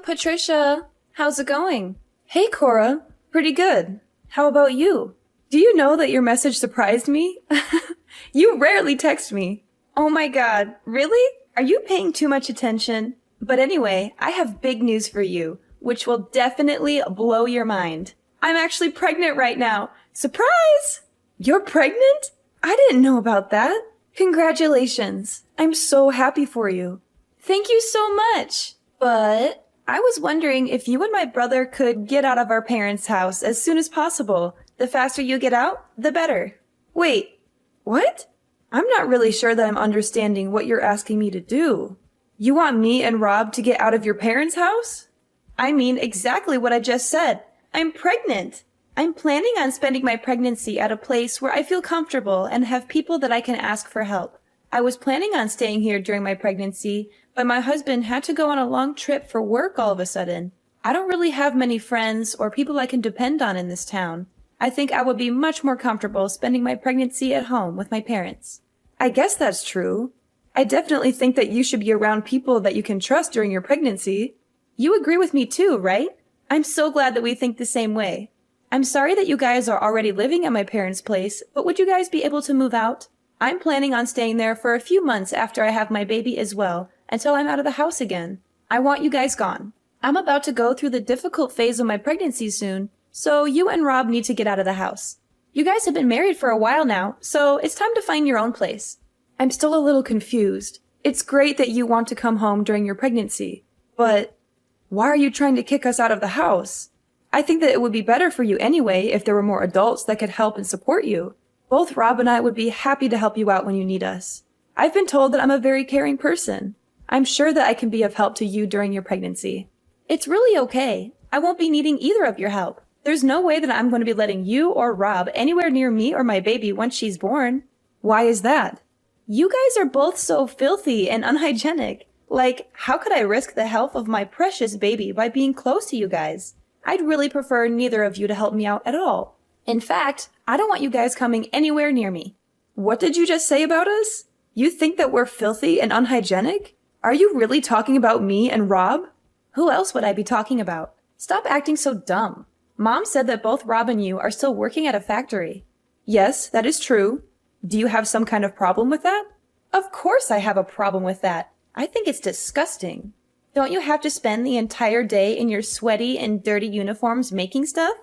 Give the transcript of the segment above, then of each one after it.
Patricia. How's it going? Hey, Cora. Pretty good. How about you? Do you know that your message surprised me? You rarely text me. Oh my god, really? Are you paying too much attention? But anyway, I have big news for you, which will definitely blow your mind. I'm actually pregnant right now. Surprise! You're pregnant? I didn't know about that. Congratulations. I'm so happy for you. Thank you so much. But I was wondering if you and my brother could get out of our parents' house as soon as possible. The faster you get out, the better. Wait, what? I'm not really sure that I'm understanding what you're asking me to do. You want me and Rob to get out of your parents' house? I mean exactly what I just said. I'm pregnant. I'm planning on spending my pregnancy at a place where I feel comfortable and have people that I can ask for help. I was planning on staying here during my pregnancy, but my husband had to go on a long trip for work all of a sudden. I don't really have many friends or people I can depend on in this town. I think I would be much more comfortable spending my pregnancy at home with my parents. I guess that's true. I definitely think that you should be around people that you can trust during your pregnancy. You agree with me too, right? I'm so glad that we think the same way. I'm sorry that you guys are already living at my parents' place, but would you guys be able to move out? I'm planning on staying there for a few months after I have my baby as well, until I'm out of the house again. I want you guys gone. I'm about to go through the difficult phase of my pregnancy soon, so you and Rob need to get out of the house. You guys have been married for a while now, so it's time to find your own place. I'm still a little confused. It's great that you want to come home during your pregnancy, but why are you trying to kick us out of the house? I think that it would be better for you anyway if there were more adults that could help and support you. Both Rob and I would be happy to help you out when you need us. I've been told that I'm a very caring person. I'm sure that I can be of help to you during your pregnancy. It's really okay. I won't be needing either of your help. There's no way that I'm going to be letting you or Rob anywhere near me or my baby once she's born. Why is that? You guys are both so filthy and unhygienic. Like, how could I risk the health of my precious baby by being close to you guys? I'd really prefer neither of you to help me out at all. In fact, I don't want you guys coming anywhere near me. What did you just say about us? You think that we're filthy and unhygienic? Are you really talking about me and Rob? Who else would I be talking about? Stop acting so dumb. Mom said that both Rob and you are still working at a factory. Yes, that is true. Do you have some kind of problem with that? Of course I have a problem with that. I think it's disgusting. Don't you have to spend the entire day in your sweaty and dirty uniforms making stuff?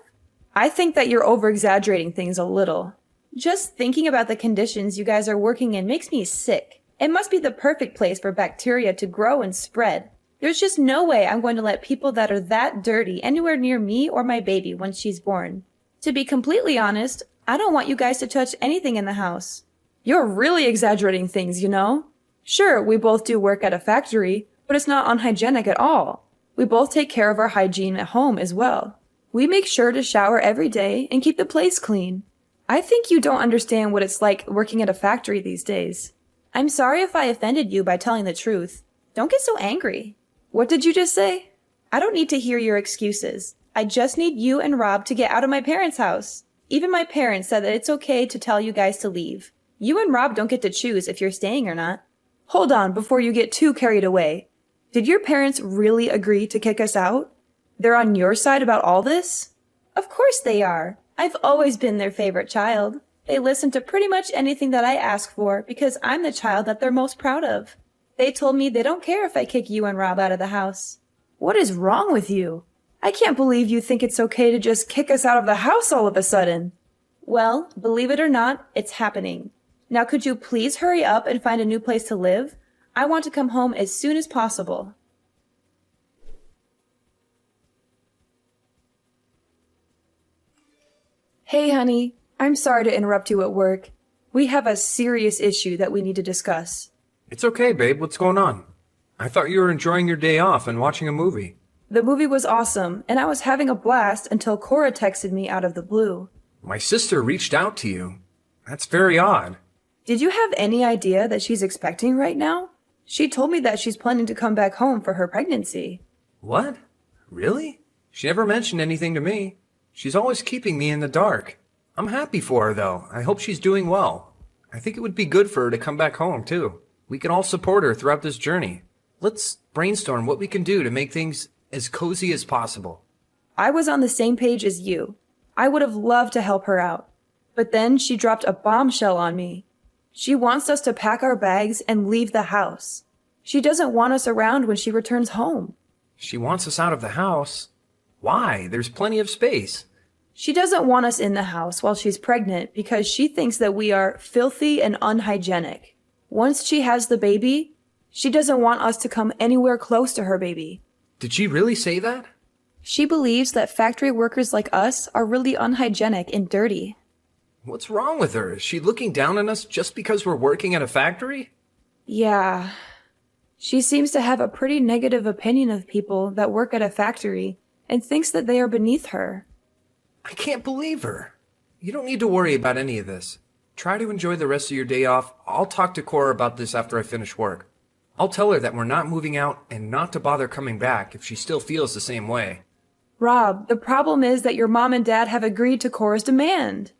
I think that you're over-exaggerating things a little. Just thinking about the conditions you guys are working in makes me sick. It must be the perfect place for bacteria to grow and spread. There's just no way I'm going to let people that are that dirty anywhere near me or my baby once she's born. To be completely honest, I don't want you guys to touch anything in the house. You're really exaggerating things, you know? Sure, we both do work at a factory, but it's not unhygienic at all. We both take care of our hygiene at home as well. We make sure to shower every day and keep the place clean. I think you don't understand what it's like working at a factory these days. I'm sorry if I offended you by telling the truth. Don't get so angry. What did you just say? I don't need to hear your excuses. I just need you and Rob to get out of my parents' house. Even my parents said that it's okay to tell you guys to leave. You and Rob don't get to choose if you're staying or not. Hold on before you get too carried away. Did your parents really agree to kick us out? They're on your side about all this? Of course they are. I've always been their favorite child. They listen to pretty much anything that I ask for because I'm the child that they're most proud of. They told me they don't care if I kick you and Rob out of the house. What is wrong with you? I can't believe you think it's okay to just kick us out of the house all of a sudden. Well, believe it or not, it's happening. Now could you please hurry up and find a new place to live? I want to come home as soon as possible. Hey, honey. I'm sorry to interrupt you at work. We have a serious issue that we need to discuss. It's okay, babe. What's going on? I thought you were enjoying your day off and watching a movie. The movie was awesome, and I was having a blast until Cora texted me out of the blue. My sister reached out to you. That's very odd. Did you have any idea that she's expecting right now? She told me that she's planning to come back home for her pregnancy. What? Really? She never mentioned anything to me. She's always keeping me in the dark. I'm happy for her, though. I hope she's doing well. I think it would be good for her to come back home, too. We can all support her throughout this journey. Let's brainstorm what we can do to make things as cozy as possible. I was on the same page as you. I would have loved to help her out. But then she dropped a bombshell on me. She wants us to pack our bags and leave the house. She doesn't want us around when she returns home. She wants us out of the house? Why? There's plenty of space. She doesn't want us in the house while she's pregnant because she thinks that we are filthy and unhygienic. Once she has the baby, she doesn't want us to come anywhere close to her baby. Did she really say that? She believes that factory workers like us are really unhygienic and dirty. What's wrong with her? Is she looking down on us just because we're working at a factory? Yeah. She seems to have a pretty negative opinion of people that work at a factory and thinks that they are beneath her. I can't believe her. You don't need to worry about any of this. Try to enjoy the rest of your day off. I'll talk to Cora about this after I finish work. I'll tell her that we're not moving out and not to bother coming back if she still feels the same way. Rob, the problem is that your mom and dad have agreed to Cora's demand.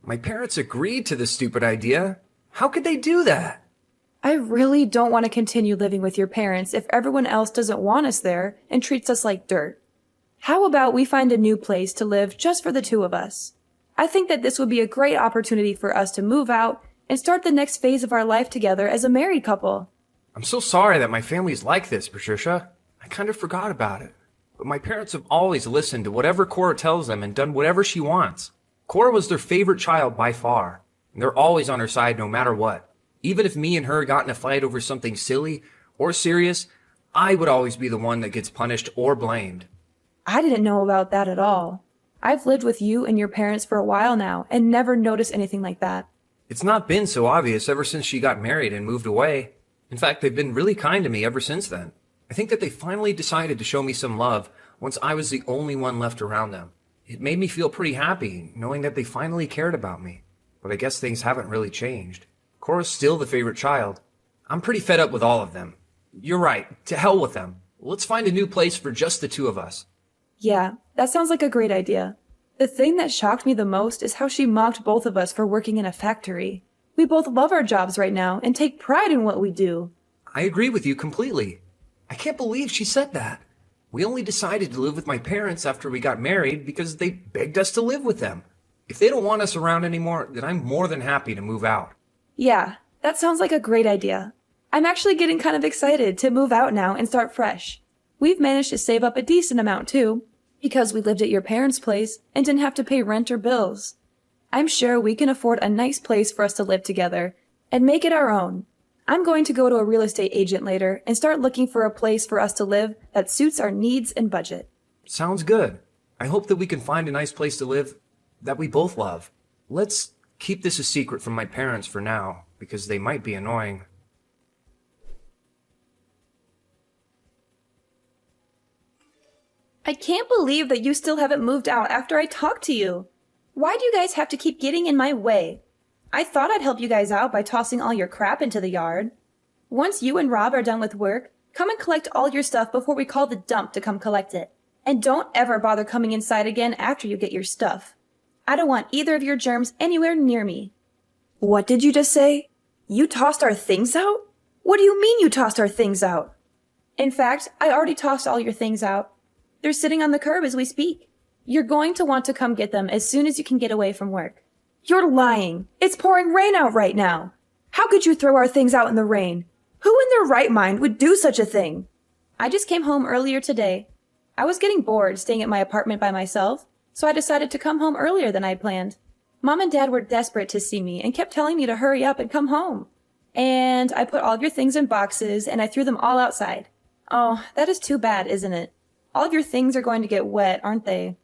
My parents agreed to this stupid idea. How could they do that? I really don't want to continue living with your parents if everyone else doesn't want us there and treats us like dirt. How about we find a new place to live just for the two of us? I think that this would be a great opportunity for us to move out and start the next phase of our life together as a married couple. I'm so sorry that my family's like this, Patricia. I kind of forgot about it. But my parents have always listened to whatever Cora tells them and done whatever she wants. Cora was their favorite child by far, and they're always on her side no matter what. Even if me and her got in a fight over something silly or serious, I would always be the one that gets punished or blamed. I didn't know about that at all. I've lived with you and your parents for a while now and never noticed anything like that. It's not been so obvious ever since she got married and moved away. In fact, they've been really kind to me ever since then. I think that they finally decided to show me some love once I was the only one left around them. It made me feel pretty happy knowing that they finally cared about me. But I guess things haven't really changed. Cora's still the favorite child. I'm pretty fed up with all of them. You're right. To hell with them. Let's find a new place for just the two of us. Yeah, that sounds like a great idea. The thing that shocked me the most is how she mocked both of us for working in a factory. We both love our jobs right now and take pride in what we do. I agree with you completely. I can't believe she said that. We only decided to live with my parents after we got married because they begged us to live with them. If they don't want us around anymore, then I'm more than happy to move out. Yeah, that sounds like a great idea. I'm actually getting kind of excited to move out now and start fresh. We've managed to save up a decent amount too, because we lived at your parents' place and didn't have to pay rent or bills. I'm sure we can afford a nice place for us to live together and make it our own. I'm going to go to a real estate agent later and start looking for a place for us to live that suits our needs and budget. Sounds good. I hope that we can find a nice place to live that we both love. Let's keep this a secret from my parents for now, because they might be annoying. I can't believe that you still haven't moved out after I talked to you. Why do you guys have to keep getting in my way? I thought I'd help you guys out by tossing all your crap into the yard. Once you and Rob are done with work, come and collect all your stuff before we call the dump to come collect it. And don't ever bother coming inside again after you get your stuff. I don't want either of your germs anywhere near me. What did you just say? You tossed our things out? What do you mean you tossed our things out? In fact, I already tossed all your things out. They're sitting on the curb as we speak. You're going to want to come get them as soon as you can get away from work. You're lying. It's pouring rain out right now. How could you throw our things out in the rain? Who in their right mind would do such a thing? I just came home earlier today. I was getting bored staying at my apartment by myself, so I decided to come home earlier than I'd planned. Mom and Dad were desperate to see me and kept telling me to hurry up and come home. And I put all of your things in boxes and I threw them all outside. Oh, that is too bad, isn't it? All of your things are going to get wet, aren't they?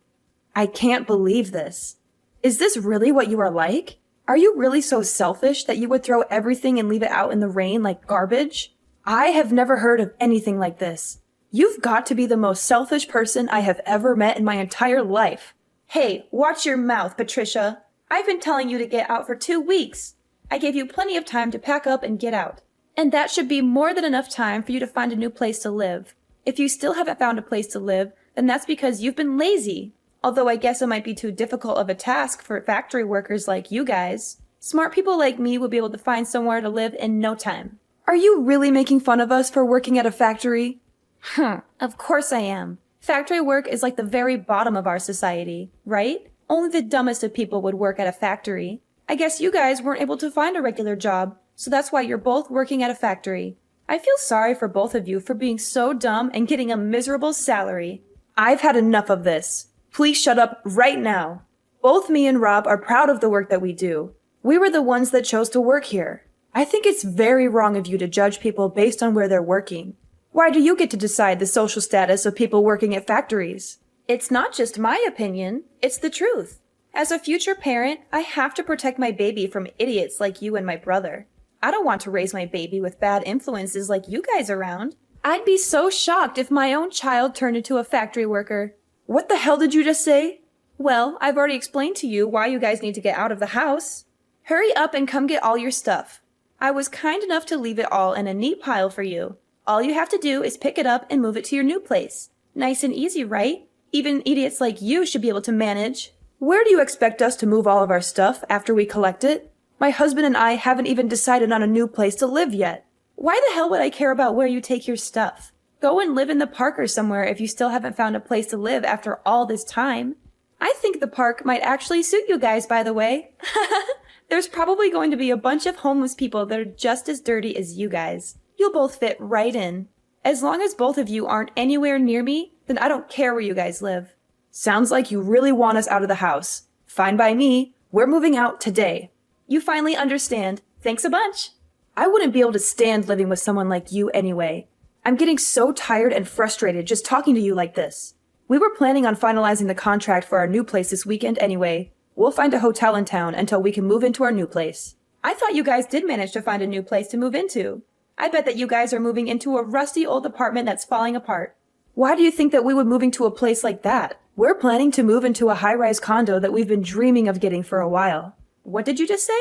I can't believe this. Is this really what you are like? Are you really so selfish that you would throw everything and leave it out in the rain like garbage? I have never heard of anything like this. You've got to be the most selfish person I have ever met in my entire life. Hey, watch your mouth, Patricia. I've been telling you to get out for 2 weeks. I gave you plenty of time to pack up and get out. And that should be more than enough time for you to find a new place to live. If you still haven't found a place to live, then that's because you've been lazy. Although I guess it might be too difficult of a task for factory workers like you guys. Smart people like me will be able to find somewhere to live in no time. Are you really making fun of us for working at a factory? Of course I am. Factory work is like the very bottom of our society, right? Only the dumbest of people would work at a factory. I guess you guys weren't able to find a regular job, so that's why you're both working at a factory. I feel sorry for both of you for being so dumb and getting a miserable salary. I've had enough of this. Please shut up right now. Both me and Rob are proud of the work that we do. We were the ones that chose to work here. I think it's very wrong of you to judge people based on where they're working. Why do you get to decide the social status of people working at factories? It's not just my opinion, it's the truth. As a future parent, I have to protect my baby from idiots like you and my brother. I don't want to raise my baby with bad influences like you guys around. I'd be so shocked if my own child turned into a factory worker. What the hell did you just say? Well, I've already explained to you why you guys need to get out of the house. Hurry up and come get all your stuff. I was kind enough to leave it all in a neat pile for you. All you have to do is pick it up and move it to your new place. Nice and easy, right? Even idiots like you should be able to manage. Where do you expect us to move all of our stuff after we collect it? My husband and I haven't even decided on a new place to live yet. Why the hell would I care about where you take your stuff? Go and live in the park or somewhere if you still haven't found a place to live after all this time. I think the park might actually suit you guys, by the way. There's probably going to be a bunch of homeless people that are just as dirty as you guys. You'll both fit right in. As long as both of you aren't anywhere near me, then I don't care where you guys live. Sounds like you really want us out of the house. Fine by me. We're moving out today. You finally understand. Thanks a bunch. I wouldn't be able to stand living with someone like you anyway. I'm getting so tired and frustrated just talking to you like this. We were planning on finalizing the contract for our new place this weekend anyway. We'll find a hotel in town until we can move into our new place. I thought you guys did manage to find a new place to move into. I bet that you guys are moving into a rusty old apartment that's falling apart. Why do you think that we would move into a place like that? We're planning to move into a high-rise condo that we've been dreaming of getting for a while. What did you just say?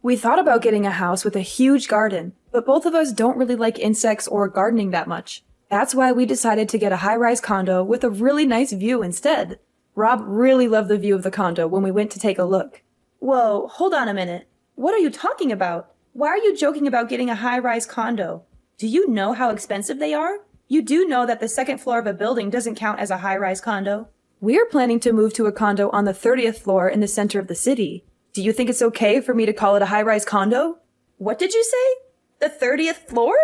We thought about getting a house with a huge garden, but both of us don't really like insects or gardening that much. That's why we decided to get a high-rise condo with a really nice view instead. Rob really loved the view of the condo when we went to take a look. Whoa, hold on a minute. What are you talking about? Why are you joking about getting a high-rise condo? Do you know how expensive they are? You do know that the second floor of a building doesn't count as a high-rise condo. We're planning to move to a condo on the 30th floor in the center of the city. Do you think it's okay for me to call it a high-rise condo? What did you say? The 30th floor?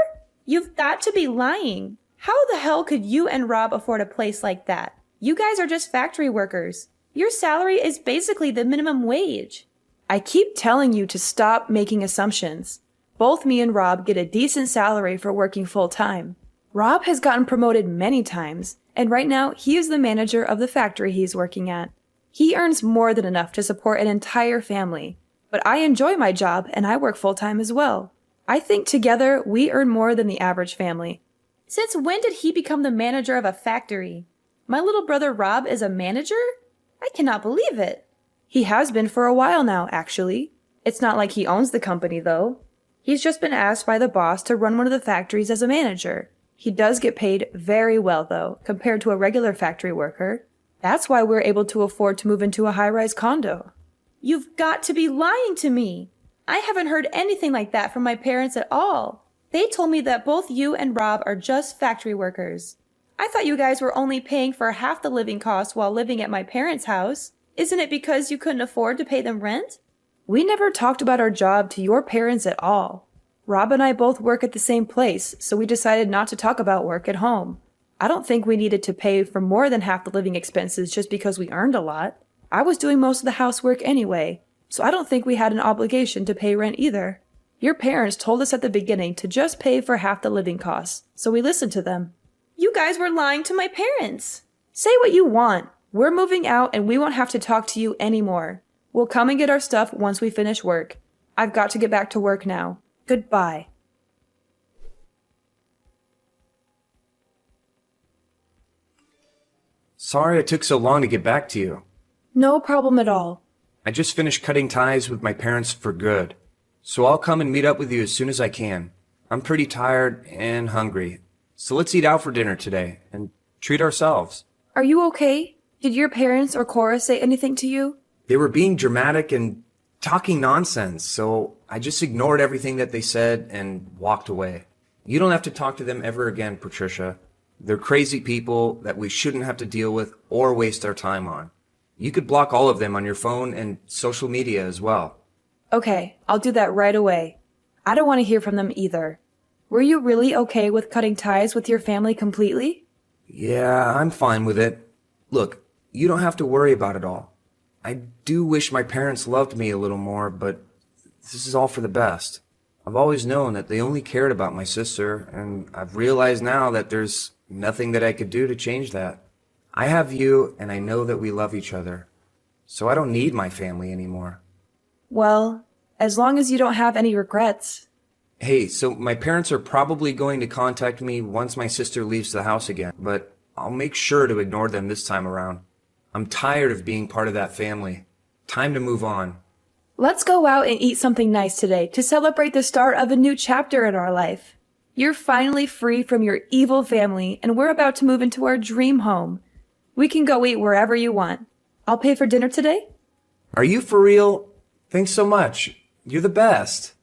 You've got to be lying. How the hell could you and Rob afford a place like that? You guys are just factory workers. Your salary is basically the minimum wage. I keep telling you to stop making assumptions. Both me and Rob get a decent salary for working full-time. Rob has gotten promoted many times, and right now he is the manager of the factory he's working at. He earns more than enough to support an entire family, but I enjoy my job and I work full-time as well. I think together we earn more than the average family. Since when did he become the manager of a factory? My little brother Rob is a manager? I cannot believe it. He has been for a while now, actually. It's not like he owns the company, though. He's just been asked by the boss to run one of the factories as a manager. He does get paid very well, though, compared to a regular factory worker. That's why we're able to afford to move into a high-rise condo. You've got to be lying to me. I haven't heard anything like that from my parents at all. They told me that both you and Rob are just factory workers. I thought you guys were only paying for half the living costs while living at my parents' house. Isn't it because you couldn't afford to pay them rent? We never talked about our job to your parents at all. Rob and I both work at the same place, so we decided not to talk about work at home. I don't think we needed to pay for more than half the living expenses just because we earned a lot. I was doing most of the housework anyway, so I don't think we had an obligation to pay rent either. Your parents told us at the beginning to just pay for half the living costs, so we listened to them. You guys were lying to my parents. Say what you want. We're moving out and we won't have to talk to you anymore. We'll come and get our stuff once we finish work. I've got to get back to work now. Goodbye. Sorry it took so long to get back to you. No problem at all. I just finished cutting ties with my parents for good, so I'll come and meet up with you as soon as I can. I'm pretty tired and hungry, so let's eat out for dinner today and treat ourselves. Are you okay? Did your parents or Cora say anything to you? They were being dramatic and talking nonsense, so I just ignored everything that they said and walked away. You don't have to talk to them ever again, Patricia. They're crazy people that we shouldn't have to deal with or waste our time on. You could block all of them on your phone and social media as well. Okay, I'll do that right away. I don't want to hear from them either. Were you really okay with cutting ties with your family completely? Yeah, I'm fine with it. Look, you don't have to worry about it all. I do wish my parents loved me a little more, but this is all for the best. I've always known that they only cared about my sister, and I've realized now that there's nothing that I could do to change that. I have you, and I know that we love each other, so I don't need my family anymore. Well, as long as you don't have any regrets. Hey, so my parents are probably going to contact me once my sister leaves the house again, but I'll make sure to ignore them this time around. I'm tired of being part of that family. Time to move on. Let's go out and eat something nice today to celebrate the start of a new chapter in our life. You're finally free from your evil family, and we're about to move into our dream home. We can go eat wherever you want. I'll pay for dinner today? Are you for real? Thanks so much. You're the best.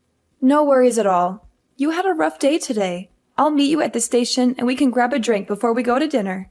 No worries at all. You had a rough day today. I'll meet you at the station and we can grab a drink before we go to dinner.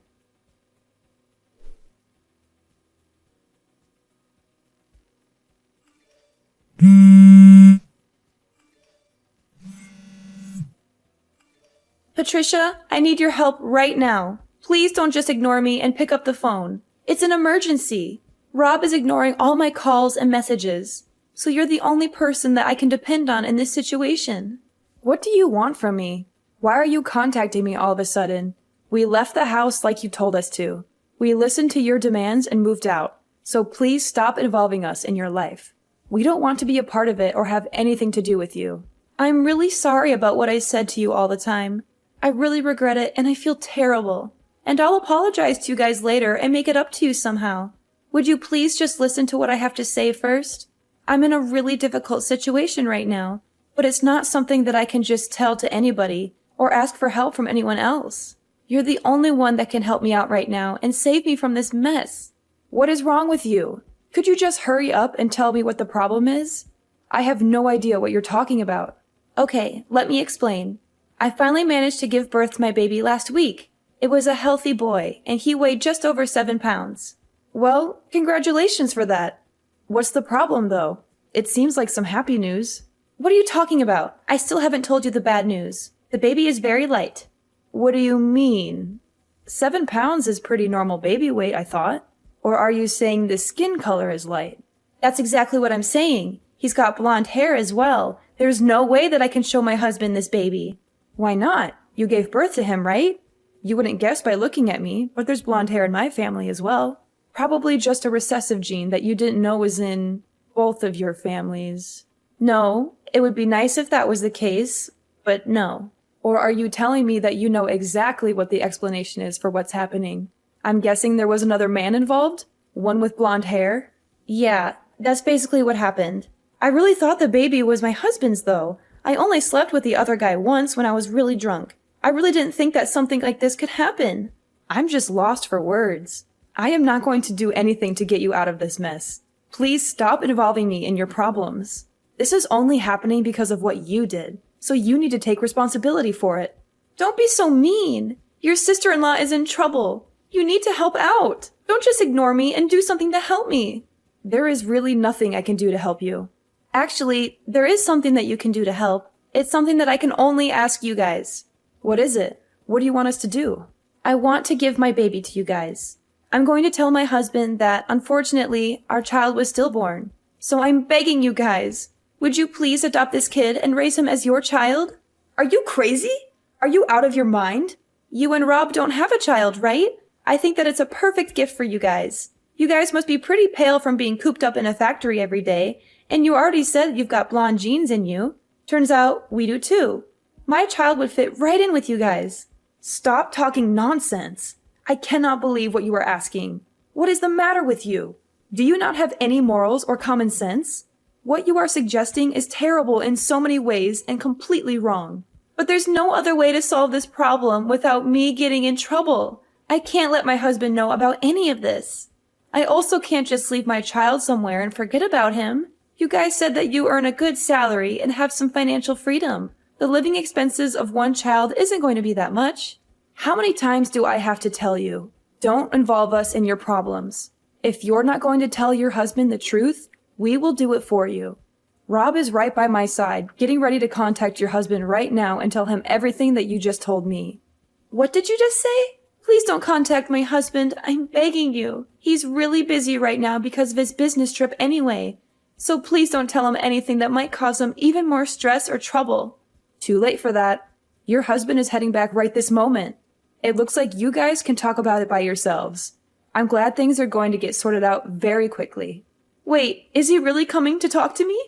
Patricia, I need your help right now. Please don't just ignore me and pick up the phone. It's an emergency. Rob is ignoring all my calls and messages. So you're the only person that I can depend on in this situation. What do you want from me? Why are you contacting me all of a sudden? We left the house like you told us to. We listened to your demands and moved out. So please stop involving us in your life. We don't want to be a part of it or have anything to do with you. I'm really sorry about what I said to you all the time. I really regret it and I feel terrible. And I'll apologize to you guys later and make it up to you somehow. Would you please just listen to what I have to say first? I'm in a really difficult situation right now, but it's not something that I can just tell to anybody or ask for help from anyone else. You're the only one that can help me out right now and save me from this mess. What is wrong with you? Could you just hurry up and tell me what the problem is? I have no idea what you're talking about. Okay, let me explain. I finally managed to give birth to my baby last week. It was a healthy boy, and he weighed just over 7 pounds. Well, congratulations for that. What's the problem, though? It seems like some happy news. What are you talking about? I still haven't told you the bad news. The baby is very light. What do you mean? 7 pounds is pretty normal baby weight, I thought. Or are you saying the skin color is light? That's exactly what I'm saying. He's got blonde hair as well. There's no way that I can show my husband this baby. Why not? You gave birth to him, right? You wouldn't guess by looking at me, but there's blonde hair in my family as well. Probably just a recessive gene that you didn't know was in both of your families. No, it would be nice if that was the case, but no. Or are you telling me that you know exactly what the explanation is for what's happening? I'm guessing there was another man involved? One with blonde hair? Yeah, that's basically what happened. I really thought the baby was my husband's, though. I only slept with the other guy once when I was really drunk. I really didn't think that something like this could happen. I'm just lost for words. I am not going to do anything to get you out of this mess. Please stop involving me in your problems. This is only happening because of what you did, so you need to take responsibility for it. Don't be so mean. Your sister-in-law is in trouble. You need to help out. Don't just ignore me and do something to help me. There is really nothing I can do to help you. Actually, there is something that you can do to help. It's something that I can only ask you guys. What is it? What do you want us to do? I want to give my baby to you guys. I'm going to tell my husband that, unfortunately, our child was stillborn. So I'm begging you guys, would you please adopt this kid and raise him as your child? Are you crazy? Are you out of your mind? You and Rob don't have a child, right? I think that it's a perfect gift for you guys. You guys must be pretty pale from being cooped up in a factory every day, and you already said you've got blonde genes in you. Turns out we do too. My child would fit right in with you guys. Stop talking nonsense. I cannot believe what you are asking. What is the matter with you? Do you not have any morals or common sense? What you are suggesting is terrible in so many ways and completely wrong. But there's no other way to solve this problem without me getting in trouble. I can't let my husband know about any of this. I also can't just leave my child somewhere and forget about him. You guys said that you earn a good salary and have some financial freedom. The living expenses of one child isn't going to be that much. How many times do I have to tell you? Don't involve us in your problems. If you're not going to tell your husband the truth, we will do it for you. Rob is right by my side, getting ready to contact your husband right now and tell him everything that you just told me. What did you just say? Please don't contact my husband. I'm begging you. He's really busy right now because of his business trip anyway. So please don't tell him anything that might cause him even more stress or trouble. Too late for that. Your husband is heading back right this moment. It looks like you guys can talk about it by yourselves. I'm glad things are going to get sorted out very quickly. Wait, is he really coming to talk to me?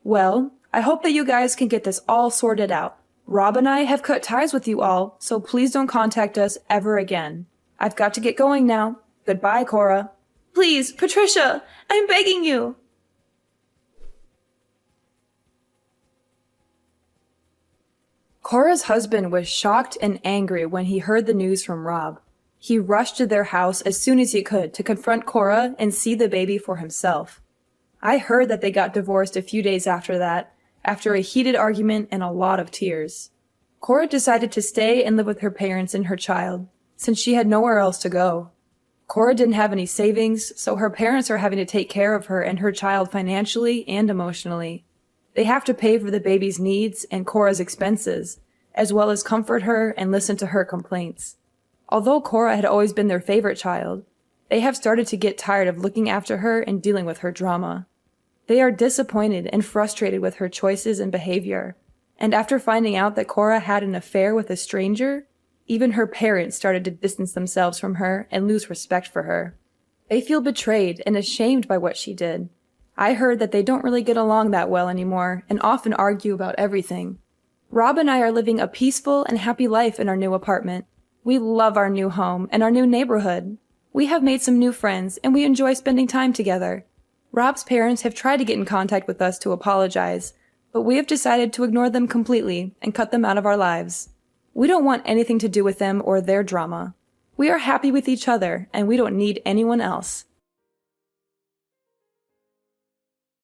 Well, I hope that you guys can get this all sorted out. Rob and I have cut ties with you all, so please don't contact us ever again. I've got to get going now. Goodbye, Cora. Please, Patricia, I'm begging you. Cora's husband was shocked and angry when he heard the news from Rob. He rushed to their house as soon as he could to confront Cora and see the baby for himself. I heard that they got divorced a few days after that, after a heated argument and a lot of tears. Cora decided to stay and live with her parents and her child, since she had nowhere else to go. Cora didn't have any savings, so her parents are having to take care of her and her child financially and emotionally. They have to pay for the baby's needs and Cora's expenses, as well as comfort her and listen to her complaints. Although Cora had always been their favorite child, they have started to get tired of looking after her and dealing with her drama. They are disappointed and frustrated with her choices and behavior, and after finding out that Cora had an affair with a stranger, even her parents started to distance themselves from her and lose respect for her. They feel betrayed and ashamed by what she did. I heard that they don't really get along that well anymore and often argue about everything. Rob and I are living a peaceful and happy life in our new apartment. We love our new home and our new neighborhood. We have made some new friends and we enjoy spending time together. Rob's parents have tried to get in contact with us to apologize, but we have decided to ignore them completely and cut them out of our lives. We don't want anything to do with them or their drama. We are happy with each other and we don't need anyone else.